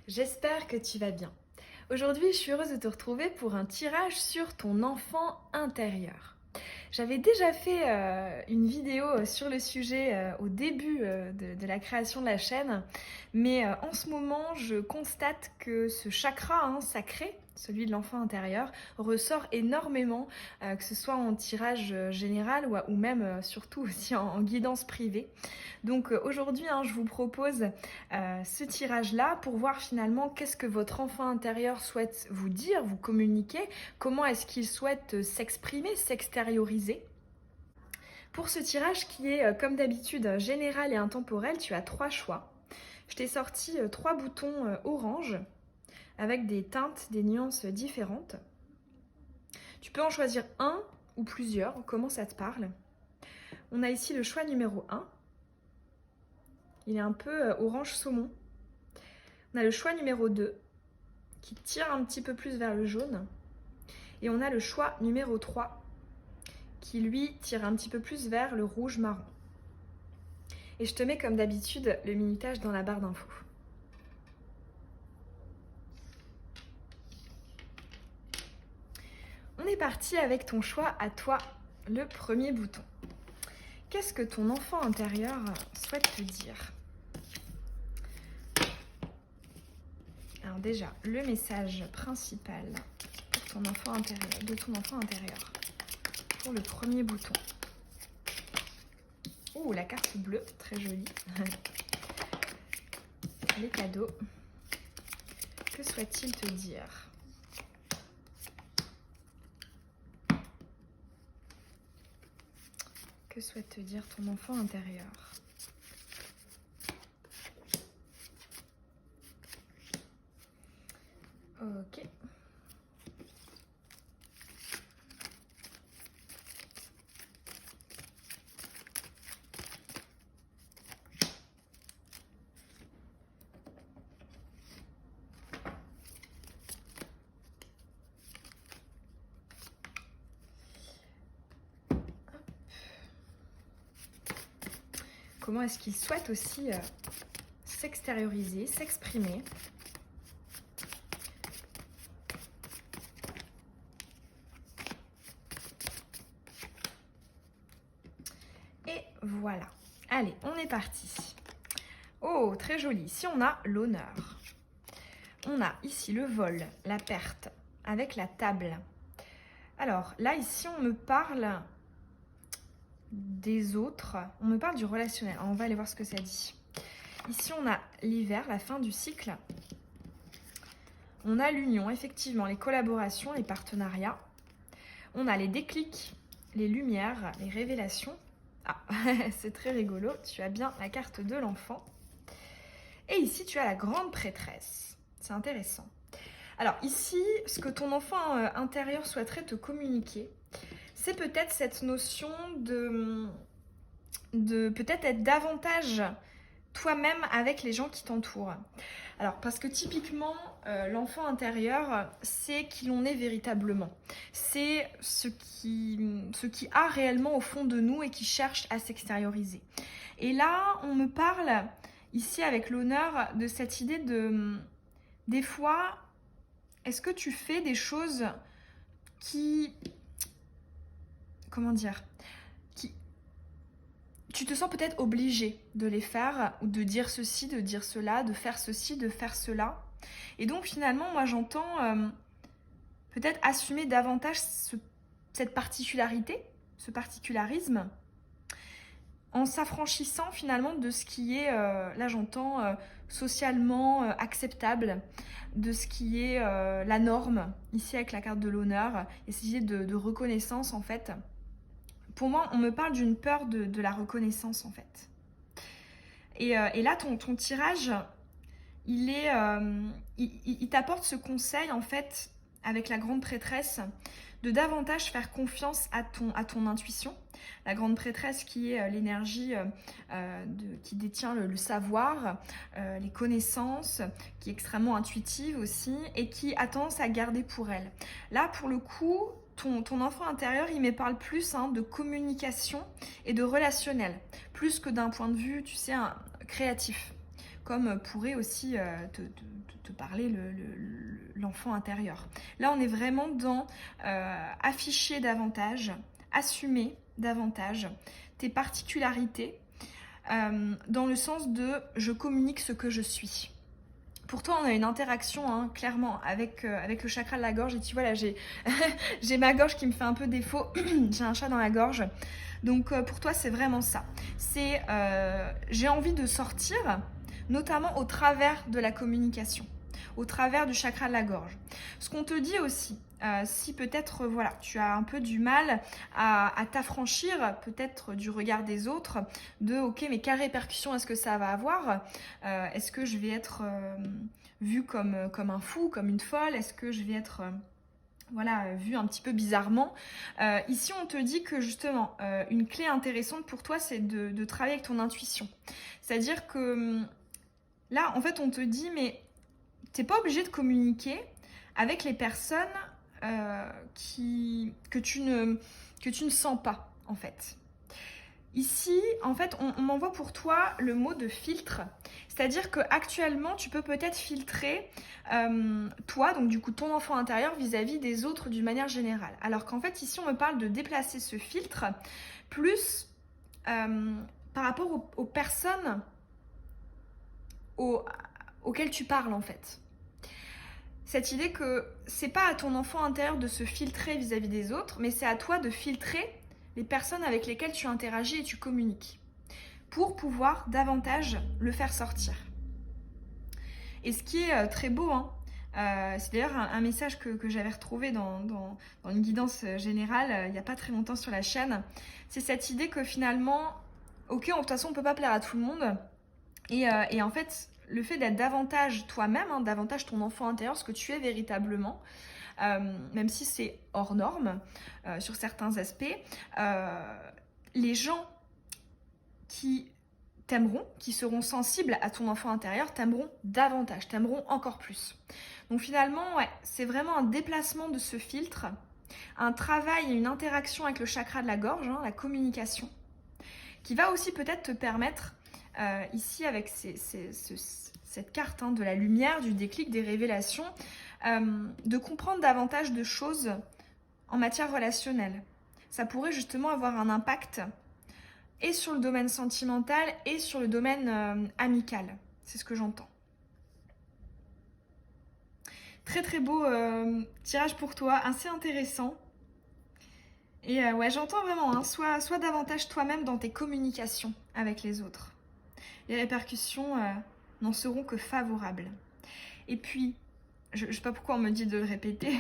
J'espère que tu vas bien. Aujourd'hui, je suis heureuse de te retrouver pour un tirage sur ton enfant intérieur. J'avais déjà fait une vidéo sur le sujet au début de la création de la chaîne, mais en ce moment, je constate que ce chakra sacré, celui de l'enfant intérieur, ressort énormément, que ce soit en tirage général ou même surtout aussi en guidance privée. Donc aujourd'hui, je vous propose ce tirage-là pour voir finalement qu'est-ce que votre enfant intérieur souhaite vous dire, vous communiquer, comment est-ce qu'il souhaite s'exprimer, s'extérioriser. Pour ce tirage qui est comme d'habitude général et intemporel, tu as 3 choix. Je t'ai sorti 3 boutons orange avec des teintes, des nuances différentes. Tu peux en choisir un ou plusieurs, comment ça te parle. On a ici le choix numéro 1. Il est un peu orange saumon. On a le choix numéro 2 qui tire un petit peu plus vers le jaune. Et on a le choix numéro 3 qui lui tire un petit peu plus vers le rouge marron. Et je te mets comme d'habitude le minutage dans la barre d'infos. On est parti avec ton choix à toi, le premier bouton. Qu'est-ce que ton enfant intérieur souhaite te dire ? Alors déjà, le message principal pour ton enfant intérieur, de ton enfant intérieur, pour le premier bouton. Oh, la carte bleue, très jolie. Les cadeaux. Que souhaite-t-il te dire ? Que souhaite te dire ton enfant intérieur ? Ok. Comment est-ce qu'il souhaite aussi s'extérioriser, s'exprimer ? Et voilà. Allez, on est parti. Oh, très joli. Ici, on a l'honneur. On a ici le vol, la perte, avec la table. Alors, là, ici, on me parle des autres. On me parle du relationnel. Alors, on va aller voir ce que ça dit. Ici, on a l'hiver, la fin du cycle. On a l'union, effectivement, les collaborations, les partenariats. On a les déclics, les lumières, les révélations. Ah, c'est très rigolo. Tu as bien la carte de l'enfant. Et ici, tu as la grande prêtresse. C'est intéressant. Alors ici, ce que ton enfant intérieur souhaiterait te communiquer, c'est peut-être cette notion de peut-être être davantage toi-même avec les gens qui t'entourent. Alors, parce que typiquement, l'enfant intérieur, c'est qui l'on est véritablement. C'est ce qui a réellement au fond de nous et qui cherche à s'extérioriser. Et là, on me parle, ici avec l'honneur, de cette idée de... Des fois, est-ce que tu fais des choses qui... Comment dire ? Tu te sens peut-être obligé de les faire, ou de dire ceci, de dire cela, de faire ceci, de faire cela. Et donc finalement, moi j'entends peut-être assumer davantage cette particularité, ce particularisme, en s'affranchissant finalement de ce qui est, là j'entends, socialement acceptable, de ce qui est la norme, ici avec la carte de l'honneur, et cette idée de reconnaissance en fait. Pour moi, on me parle d'une peur de la reconnaissance, en fait. Et là, ton tirage, il t'apporte ce conseil, en fait, avec la grande prêtresse, de davantage faire confiance à ton intuition. La grande prêtresse qui est l'énergie qui détient le savoir, les connaissances, qui est extrêmement intuitive aussi, et qui a tendance à garder pour elle. Là, pour le coup... Ton enfant intérieur, il me parle plus de communication et de relationnel, plus que d'un point de vue, tu sais, créatif. comme pourrait aussi te parler l'enfant intérieur. Là, on est vraiment dans afficher davantage, assumer davantage tes particularités, dans le sens de je communique ce que je suis. Pour toi, on a une interaction, hein, clairement, avec le chakra de la gorge. Et tu vois, là, j'ai ma gorge qui me fait un peu défaut. J'ai un chat dans la gorge. Donc, pour toi, c'est vraiment ça. C'est j'ai envie de sortir, notamment au travers de la communication, au travers du chakra de la gorge. Ce qu'on te dit aussi, si peut-être voilà, tu as un peu du mal à t'affranchir peut-être du regard des autres, de ok, mais quelle répercussion est-ce que ça va avoir, est-ce que je vais être vue comme un fou, comme une folle, est-ce que je vais être voilà, vue un petit peu bizarrement. Ici, on te dit que justement, une clé intéressante pour toi, c'est de travailler avec ton intuition. C'est-à-dire que là, en fait, on te dit, mais t'es pas obligé de communiquer avec les personnes que tu ne sens pas, en fait. Ici, en fait, on m'envoie pour toi le mot de filtre. C'est-à-dire qu'actuellement, tu peux peut-être filtrer toi, donc du coup ton enfant intérieur vis-à-vis des autres d'une manière générale. Alors qu'en fait, ici, on me parle de déplacer ce filtre plus par rapport aux personnes auxquelles tu parles, en fait. Cette idée que c'est pas à ton enfant intérieur de se filtrer vis-à-vis des autres, mais c'est à toi de filtrer les personnes avec lesquelles tu interagis et tu communiques pour pouvoir davantage le faire sortir. Et ce qui est très beau, hein, c'est d'ailleurs un message que j'avais retrouvé dans une guidance générale il n'y a pas très longtemps sur la chaîne, c'est cette idée que finalement, ok, de toute façon on ne peut pas plaire à tout le monde, et en fait, le fait d'être davantage toi-même, hein, davantage ton enfant intérieur, ce que tu es véritablement, même si c'est hors norme sur certains aspects, les gens qui t'aimeront, qui seront sensibles à ton enfant intérieur, t'aimeront davantage, t'aimeront encore plus. Donc finalement, ouais, c'est vraiment un déplacement de ce filtre, un travail et une interaction avec le chakra de la gorge, hein, la communication, qui va aussi peut-être te permettre, ici avec cette carte, hein, de la lumière, du déclic, des révélations, de comprendre davantage de choses en matière relationnelle. Ça pourrait justement avoir un impact et sur le domaine sentimental et sur le domaine amical. C'est ce que j'entends. Très très beau tirage pour toi, assez intéressant. Et ouais, j'entends vraiment, hein, sois davantage toi-même dans tes communications avec les autres. Les répercussions n'en seront que favorables. Et puis, je ne sais pas pourquoi on me dit de le répéter,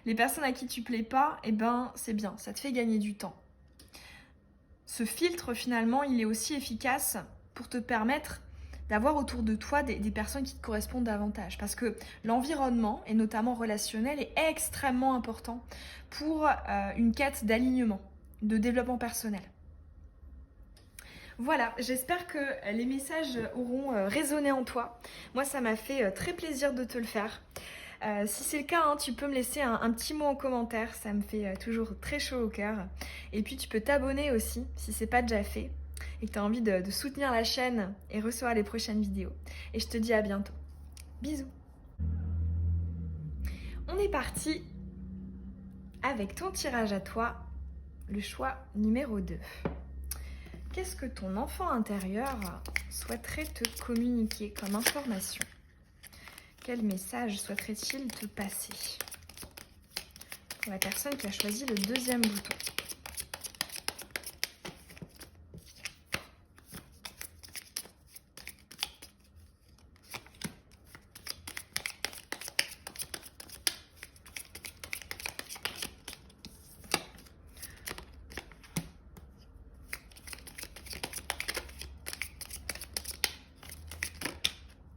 les personnes à qui tu plais pas, eh ben c'est bien, ça te fait gagner du temps. Ce filtre, finalement, il est aussi efficace pour te permettre d'avoir autour de toi des personnes qui te correspondent davantage. Parce que l'environnement, et notamment relationnel, est extrêmement important pour une quête d'alignement, de développement personnel. Voilà, j'espère que les messages auront résonné en toi. Moi, ça m'a fait très plaisir de te le faire. Si c'est le cas, hein, tu peux me laisser un petit mot en commentaire, ça me fait toujours très chaud au cœur. Et puis tu peux t'abonner aussi, si c'est pas déjà fait, et que tu as envie de soutenir la chaîne et recevoir les prochaines vidéos. Et je te dis à bientôt. Bisous. On est parti avec ton tirage à toi, le choix numéro 2. Qu'est-ce que ton enfant intérieur souhaiterait te communiquer comme information ? Quel message souhaiterait-il te passer? Pour la personne qui a choisi le deuxième bouton.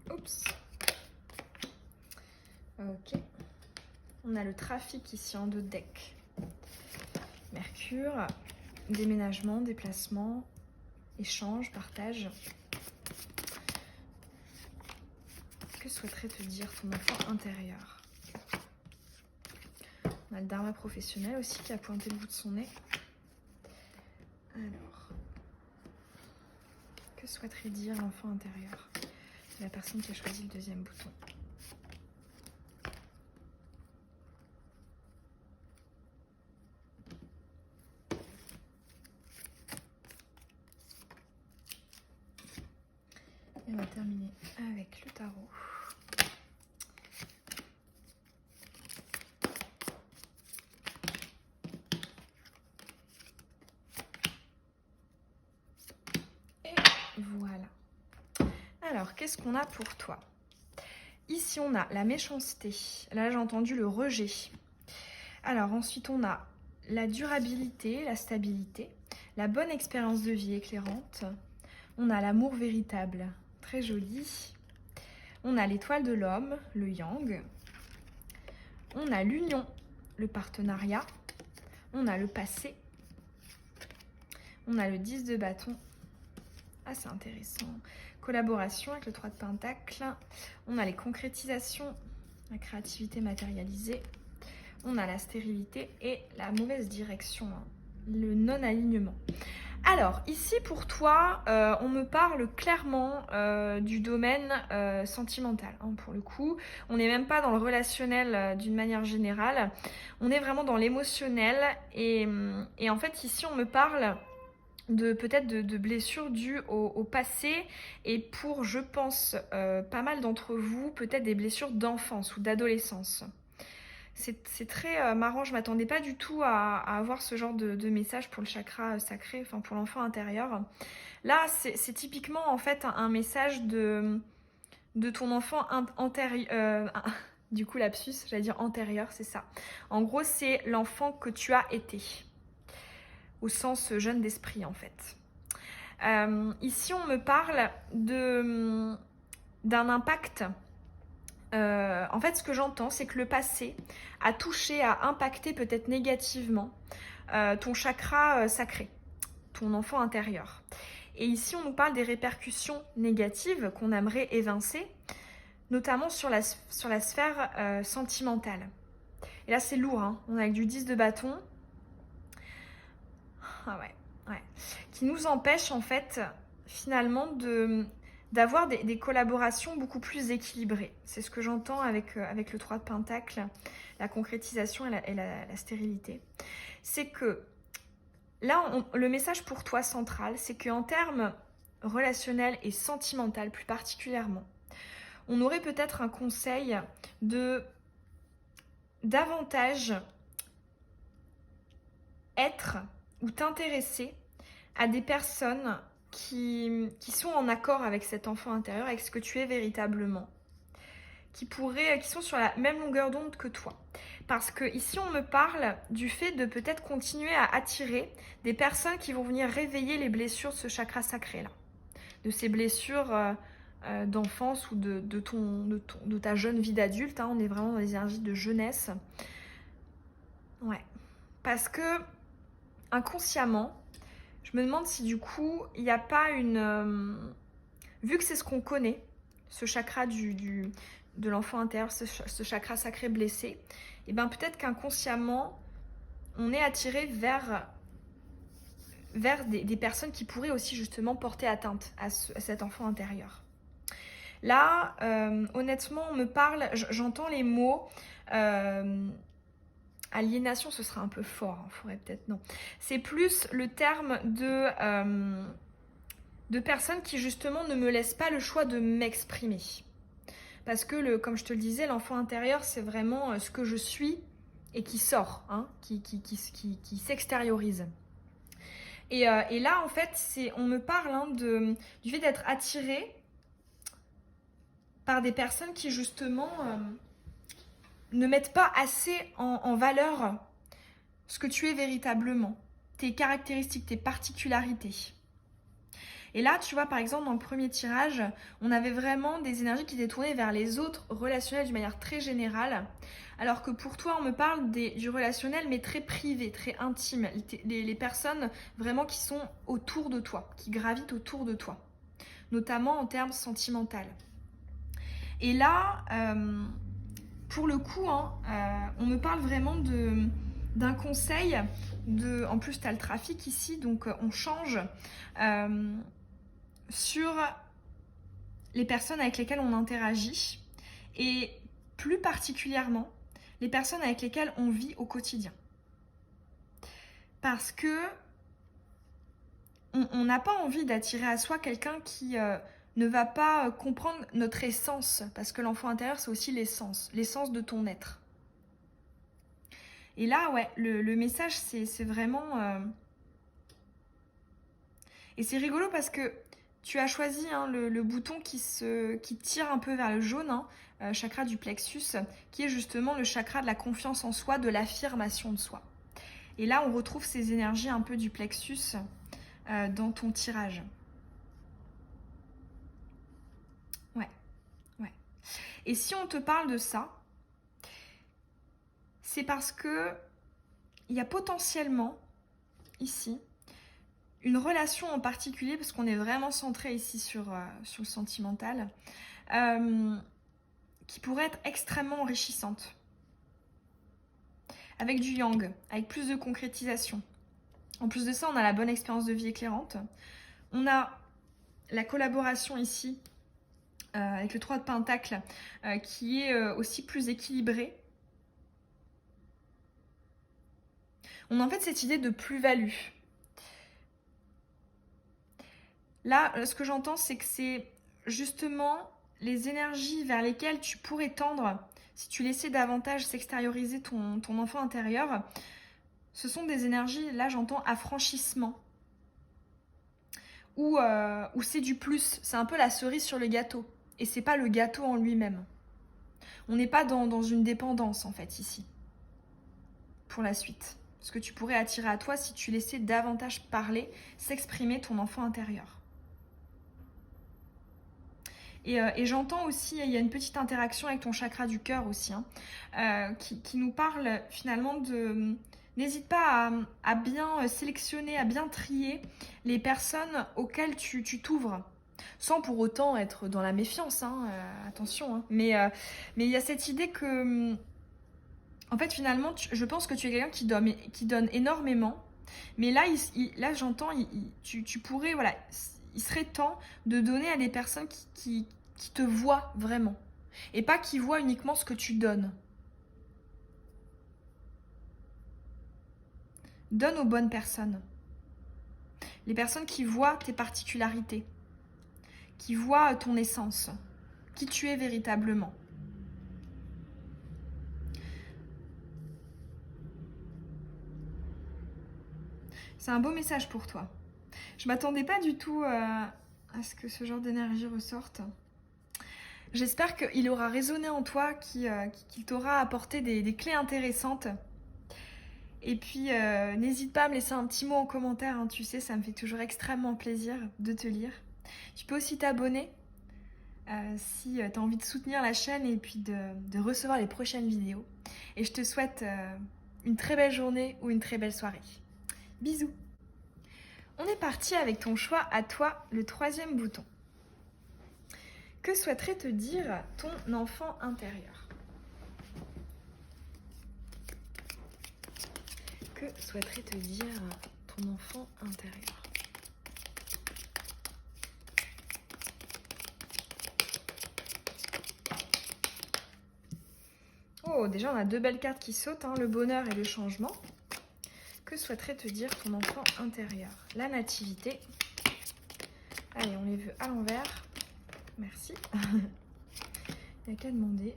Oups. Ok. On a le trafic ici en deux decks. Mercure, déménagement, déplacement, échange, partage. Que souhaiterait te dire ton enfant intérieur? On a le dharma professionnel aussi qui a pointé le bout de son nez. Alors, que souhaiterait dire l'enfant intérieur? C'est la personne qui a choisi le deuxième bouton. Et on va terminer avec le tarot. Et voilà. Alors, qu'est-ce qu'on a pour toi? Ici, on a la méchanceté. Là, j'ai entendu le rejet. Alors, ensuite, on a la durabilité, la stabilité, la bonne expérience de vie éclairante. On a l'amour véritable, très joli. On a l'étoile de l'homme, le yang. On a l'union, le partenariat. On a le passé. On a le 10 de bâton. Ah, c'est intéressant. Collaboration avec le 3 de pentacle. On a les concrétisations, la créativité matérialisée. On a la stérilité et la mauvaise direction, hein, le non-alignement. Alors, ici pour toi, on me parle clairement du domaine sentimental. Hein, pour le coup, on n'est même pas dans le relationnel d'une manière générale. On est vraiment dans l'émotionnel. Et en fait, ici, on me parle peut-être de blessures dues au passé et pour, je pense, pas mal d'entre vous, peut-être des blessures d'enfance ou d'adolescence. C'est très marrant, je m'attendais pas du tout à avoir ce genre de message pour le chakra sacré, enfin pour l'enfant intérieur. Là, c'est typiquement en fait un message de ton enfant antérieur, du coup lapsus, j'allais dire antérieur, c'est ça. En gros, c'est l'enfant que tu as été, au sens jeune d'esprit en fait. Ici, on me parle d'un impact. En fait, ce que j'entends, c'est que le passé a touché, a impacté peut-être négativement ton chakra sacré, ton enfant intérieur. Et ici, on nous parle des répercussions négatives qu'on aimerait évincer, notamment sur la sphère sentimentale. Et là, c'est lourd, hein. On a du 10 de bâton. Ah ouais. Qui nous empêche, en fait, finalement, d'avoir des collaborations beaucoup plus équilibrées. C'est ce que j'entends avec le 3 de pentacle, la concrétisation et la stérilité. C'est que là, le message pour toi central, c'est qu'en termes relationnels et sentimentaux plus particulièrement, on aurait peut-être un conseil de davantage être ou t'intéresser à des personnes qui sont en accord avec cet enfant intérieur, avec ce que tu es véritablement, qui sont sur la même longueur d'onde que toi. Parce que ici, on me parle du fait de peut-être continuer à attirer des personnes qui vont venir réveiller les blessures de ce chakra sacré-là, de ces blessures d'enfance ou de ta jeune vie d'adulte. Hein, on est vraiment dans les énergies de jeunesse. Ouais. Parce que inconsciemment, je me demande si du coup, il n'y a pas vu que c'est ce qu'on connaît, ce chakra de l'enfant intérieur, ce chakra sacré blessé, et bien peut-être qu'inconsciemment, on est attiré vers des personnes qui pourraient aussi justement porter atteinte à cet enfant intérieur. Là, honnêtement, on me parle, j'entends les mots... aliénation, ce sera un peu fort, hein, faudrait peut-être non. C'est plus le terme de personnes qui justement ne me laissent pas le choix de m'exprimer. Parce que, comme je te le disais, l'enfant intérieur, c'est vraiment ce que je suis et qui sort, hein, qui s'extériorise. Et là, en fait, on me parle hein, du fait d'être attiré par des personnes qui justement... ne mettent pas assez en valeur ce que tu es véritablement, tes caractéristiques, tes particularités. Et là, tu vois, par exemple, dans le premier tirage, on avait vraiment des énergies qui étaient tournées vers les autres relationnels d'une manière très générale, alors que pour toi, on me parle du relationnel, mais très privé, très intime, les personnes vraiment qui sont autour de toi, qui gravitent autour de toi, notamment en termes sentimentaux. Et là... pour le coup, hein, on me parle vraiment d'un conseil. En plus, tu as le trafic ici, donc on change sur les personnes avec lesquelles on interagit et plus particulièrement les personnes avec lesquelles on vit au quotidien. Parce que on n'a pas envie d'attirer à soi quelqu'un qui ne va pas comprendre notre essence, parce que l'enfant intérieur, c'est aussi l'essence de ton être. Et là, ouais, le message, c'est vraiment... Et c'est rigolo parce que tu as choisi le bouton qui tire un peu vers le jaune, chakra du plexus, qui est justement le chakra de la confiance en soi, de l'affirmation de soi. Et là, on retrouve ces énergies un peu du plexus dans ton tirage. Ouais. Et si on te parle de ça, c'est parce que il y a potentiellement, ici, une relation en particulier, parce qu'on est vraiment centré ici sur le sentimental, qui pourrait être extrêmement enrichissante. Avec du yang, avec plus de concrétisation. En plus de ça, on a la bonne expérience de vie éclairante. On a la collaboration ici, avec le 3 de Pentacle, qui est aussi plus équilibrée. On a en fait cette idée de plus-value. Là, ce que j'entends, c'est que c'est justement les énergies vers lesquelles tu pourrais tendre si tu laissais davantage s'extérioriser ton enfant intérieur. Ce sont des énergies, là j'entends affranchissement. Ou c'est du plus, c'est un peu la cerise sur le gâteau. Et c'est pas le gâteau en lui-même. On n'est pas dans une dépendance en fait ici. Pour la suite. Ce que tu pourrais attirer à toi si tu laissais davantage parler, s'exprimer ton enfant intérieur. Et j'entends aussi, il y a une petite interaction avec ton chakra du cœur aussi, qui nous parle finalement de... N'hésite pas à bien sélectionner, à bien trier les personnes auxquelles tu t'ouvres. Sans pour autant être dans la méfiance, attention. Mais il y a cette idée que... En fait, finalement, je pense que tu es quelqu'un qui donne énormément. Mais là, là j'entends, tu pourrais... Voilà, il serait temps de donner à des personnes qui te voient vraiment. Et pas qui voient uniquement ce que tu donnes. Donne aux bonnes personnes. Les personnes qui voient tes particularités. Qui voient ton essence. Qui tu es véritablement. C'est un beau message pour toi. Je m'attendais pas du tout à ce que ce genre d'énergie ressorte. J'espère qu'il aura résonné en toi, qu'il t'aura apporté des clés intéressantes. Et puis, n'hésite pas à me laisser un petit mot en commentaire, tu sais, ça me fait toujours extrêmement plaisir de te lire. Tu peux aussi t'abonner si tu as envie de soutenir la chaîne et puis de recevoir les prochaines vidéos. Et je te souhaite une très belle journée ou une très belle soirée. Bisous. On est parti avec ton choix à toi, le 3e bouton. Que souhaiterait te dire ton enfant intérieur? Que souhaiterait te dire ton enfant intérieur? Oh, déjà on a 2 belles cartes qui sautent, le bonheur et le changement. Que souhaiterait te dire ton enfant intérieur? La nativité. Allez, on les veut à l'envers. Merci. Il n'y a qu'à demander.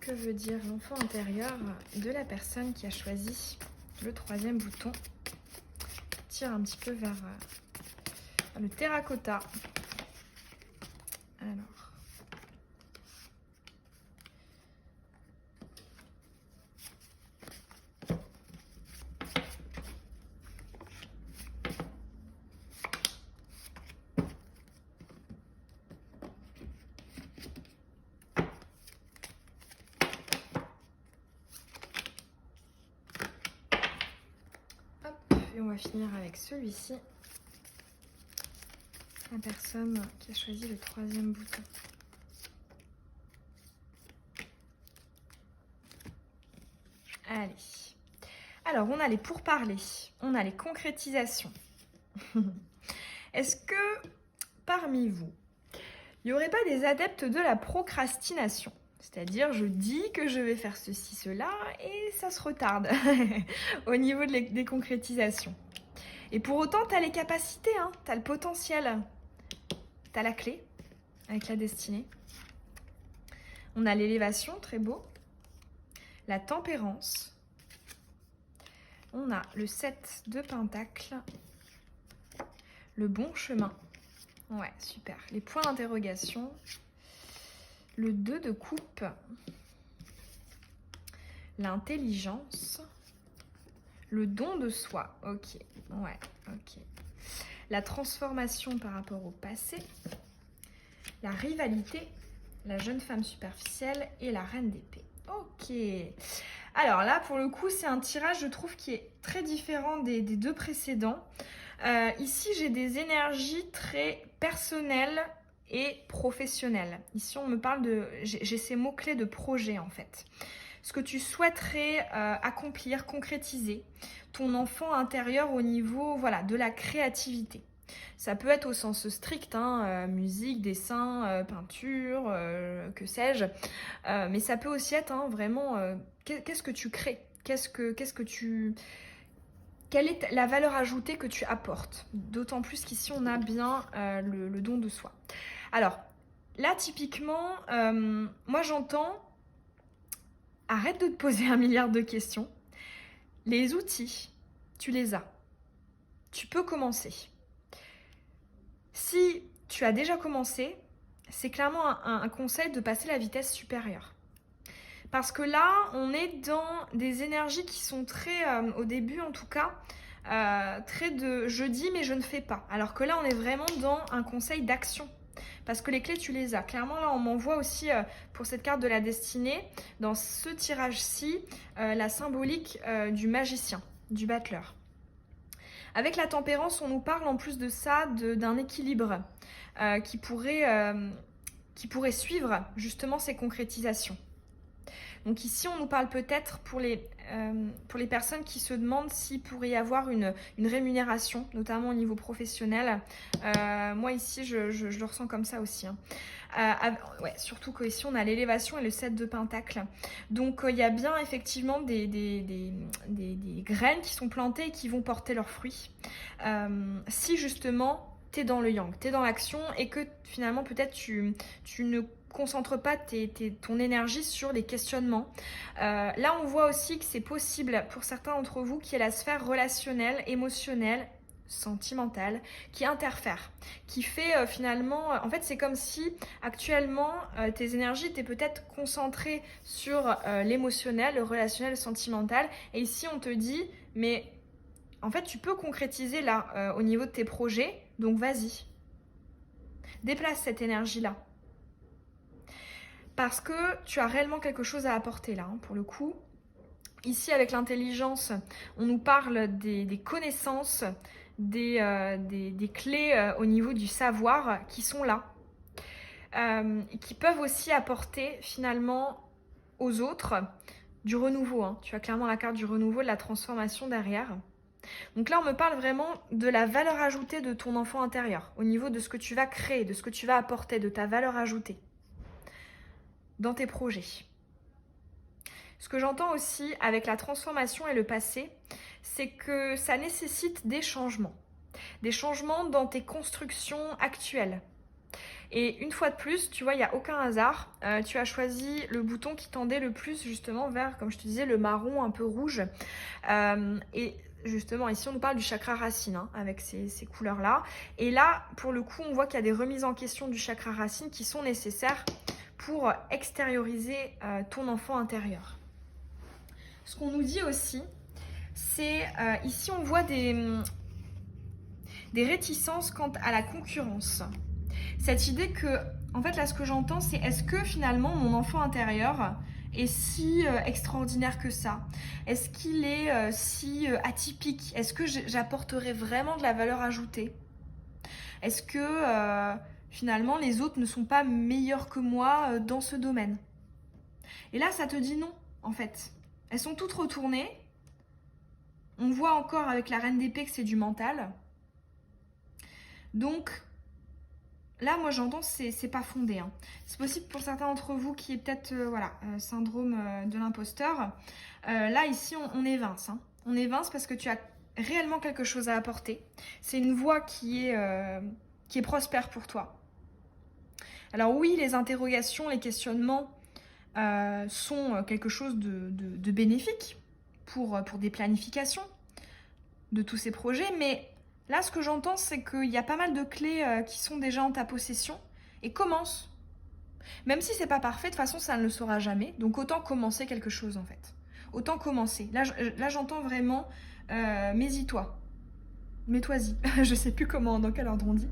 Que veut dire l'enfant intérieur de la personne qui a choisi le 3e bouton? Tire un petit peu vers le terracotta. Alors. Et on va finir avec celui-ci. La personne qui a choisi le 3e bouton. Allez. Alors, on a les pourparlers. On a les concrétisations. Est-ce que parmi vous, il n'y aurait pas des adeptes de la procrastination? C'est-à-dire, je dis que je vais faire ceci, cela, et ça se retarde au niveau des concrétisations. Et pour autant, tu as les capacités, hein, tu as le potentiel, tu as la clé avec la destinée. On a l'élévation, très beau. La tempérance. On a le 7 de pentacles. Le bon chemin. Ouais, super. Les points d'interrogation. Le 2 de coupe. L'intelligence. Le don de soi. Ok. Ouais, ok. La transformation par rapport au passé. La rivalité. La jeune femme superficielle et la reine d'épée. Ok. Alors là, pour le coup, c'est un tirage, je trouve, qui est très différent des deux précédents. Ici, j'ai des énergies très personnelles et professionnelles. Ici, on me parle de... J'ai ces mots-clés de projet, en fait. Ce que tu souhaiterais accomplir, concrétiser. Ton enfant intérieur au niveau, voilà, de la créativité. Ça peut être au sens strict, hein, musique, dessin, peinture, que sais-je. Mais ça peut aussi être hein, vraiment, qu'est-ce que tu crées? Quelle est la valeur ajoutée que tu apportes? D'autant plus qu'ici, on a bien le don de soi. Alors, là, typiquement, moi, j'entends, arrête de te poser 1 milliard de questions. Les outils, tu les as. Tu peux commencer. Si tu as déjà commencé, c'est clairement un conseil de passer la vitesse supérieure. Parce que là, on est dans des énergies qui sont très, au début en tout cas, très de je dis mais je ne fais pas. Alors que là, on est vraiment dans un conseil d'action. Parce que les clés, tu les as. Clairement, là, on m'envoie aussi, pour cette carte de la destinée, dans ce tirage-ci, la symbolique du magicien, du battleur. Avec la tempérance, on nous parle en plus de ça d'un équilibre qui pourrait suivre justement ces concrétisations. Donc ici, on nous parle peut-être pour les personnes qui se demandent s'il pourrait y avoir une rémunération, notamment au niveau professionnel. Moi ici, je le ressens comme ça aussi. Hein. Ouais, surtout qu'ici, on a l'élévation et le 7 de pentacles. Donc il y a bien effectivement des graines qui sont plantées et qui vont porter leurs fruits. Si justement, tu es dans le yang, tu es dans l'action et que finalement peut-être tu ne concentre pas ton énergie sur les questionnements. Là, on voit aussi que c'est possible pour certains d'entre vous qui est la sphère relationnelle, émotionnelle, sentimentale, qui interfère, qui fait finalement... en fait, c'est comme si actuellement, tes énergies étaient peut-être concentrées sur l'émotionnel, le relationnel, le sentimental. Et ici, on te dit, mais en fait, tu peux concrétiser là, au niveau de tes projets, donc vas-y. Déplace cette énergie-là. Parce que tu as réellement quelque chose à apporter là, hein, pour le coup. Ici, avec l'intelligence, on nous parle des connaissances, des clés au niveau du savoir qui sont là. Qui peuvent aussi apporter finalement aux autres du renouveau. Hein. Tu as clairement la carte du renouveau, de la transformation derrière. Donc là, on me parle vraiment de la valeur ajoutée de ton enfant intérieur, au niveau de ce que tu vas créer, de ce que tu vas apporter, de ta valeur ajoutée dans tes projets. Ce que j'entends aussi avec la transformation et le passé, c'est que ça nécessite des changements dans tes constructions actuelles. Et une fois de plus, tu vois, il n'y a aucun hasard. Tu as choisi le bouton qui tendait le plus justement vers, comme je te disais, le marron un peu rouge. Et justement, ici, on nous parle du chakra racine, hein, avec ces couleurs-là. Et là, pour le coup, on voit qu'il y a des remises en question du chakra racine qui sont nécessaires pour extérioriser ton enfant intérieur. Ce qu'on nous dit aussi, c'est ici on voit des réticences quant à la concurrence. Cette idée que, en fait là ce que j'entends c'est est-ce que finalement mon enfant intérieur est si extraordinaire que ça? Est-ce qu'il est si atypique? Est-ce que j'apporterai vraiment de la valeur ajoutée? Est-ce que finalement les autres ne sont pas meilleurs que moi dans ce domaine? Et là ça te dit non en fait. Elles sont toutes retournées. On voit encore avec la reine d'épée que c'est du mental. Donc, là, moi, j'entends, c'est pas fondé, hein. C'est possible pour certains d'entre vous qui est peut-être, voilà, syndrome de l'imposteur. Là, ici, on évince, hein. On évince parce que tu as réellement quelque chose à apporter. C'est une voie qui est prospère pour toi. Alors oui, les interrogations, les questionnements sont quelque chose de bénéfique pour des planifications de tous ces projets, mais là, ce que j'entends, c'est qu'il y a pas mal de clés qui sont déjà en ta possession, et commence. Même si c'est pas parfait, de toute façon, ça ne le sera jamais, donc autant commencer quelque chose, en fait. Autant commencer. Là j'entends vraiment, mets-y-toi. Mets-toi-y. Je sais plus comment, dans quel ordre on dit.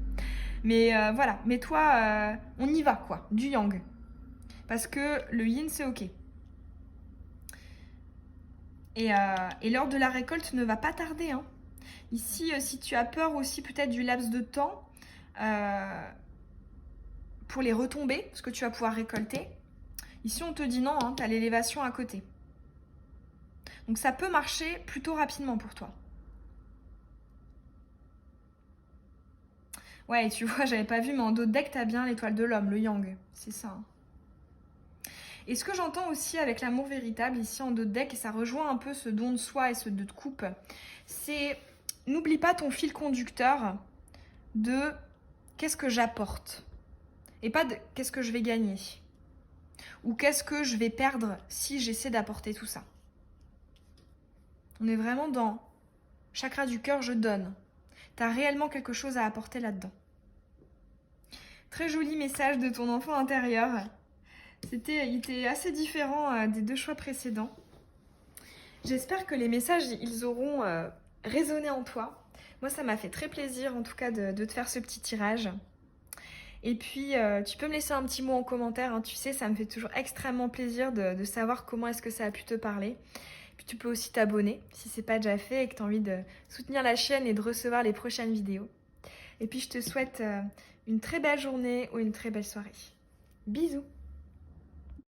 Mais voilà, mets-toi, on y va, quoi. Du yang. Parce que le yin, c'est ok. Et l'heure de la récolte ne va pas tarder, hein. Ici, si tu as peur aussi peut-être du laps de temps pour les retombées, ce que tu vas pouvoir récolter, ici on te dit non, hein, tu as l'élévation à côté. Donc ça peut marcher plutôt rapidement pour toi. Ouais, et tu vois, j'avais pas vu, mais en dos de deck, t'as bien l'étoile de l'homme, le yang. C'est ça, hein. Et ce que j'entends aussi avec l'amour véritable, ici en dos de deck, et ça rejoint un peu ce don de soi et ce 2 de coupe, c'est n'oublie pas ton fil conducteur de qu'est-ce que j'apporte et pas de qu'est-ce que je vais gagner ou qu'est-ce que je vais perdre si j'essaie d'apporter tout ça. On est vraiment dans chakra du cœur, je donne. T'as réellement quelque chose à apporter là-dedans. Très joli message de ton enfant intérieur. Il était assez différent des 2 choix précédents. J'espère que les messages, ils auront résonné en toi. Moi, ça m'a fait très plaisir, en tout cas, de te faire ce petit tirage. Et puis, tu peux me laisser un petit mot en commentaire, hein. Tu sais, ça me fait toujours extrêmement plaisir de savoir comment est-ce que ça a pu te parler. Puis tu peux aussi t'abonner, si c'est pas déjà fait et que tu as envie de soutenir la chaîne et de recevoir les prochaines vidéos. Et puis, je te souhaite une très belle journée ou une très belle soirée. Bisous!